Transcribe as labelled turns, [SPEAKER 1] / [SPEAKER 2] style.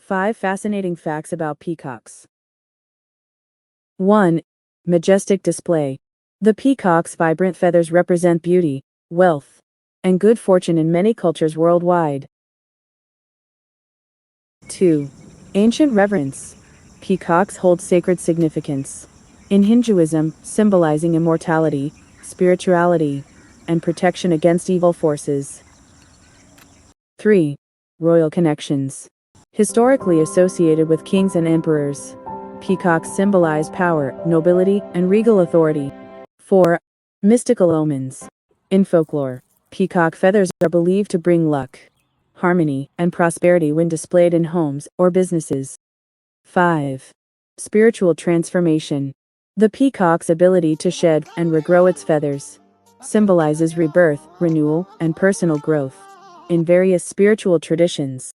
[SPEAKER 1] 5 Fascinating Facts About Peacocks. 1. Majestic display. The peacock's vibrant feathers represent beauty, wealth, and good fortune in many cultures worldwide. 2. Ancient reverence. Peacocks hold sacred significance. In Hinduism, symbolizing immortality, spirituality, and protection against evil forces. 3. Royal connections. Historically associated with kings and emperors, peacocks symbolize power, nobility, and regal authority. 4. Mystical omens. In folklore, peacock feathers are believed to bring luck, harmony, and prosperity when displayed in homes or businesses. 5. Spiritual transformation. The peacock's ability to shed and regrow its feathers symbolizes rebirth, renewal, and personal growth. In various spiritual traditions,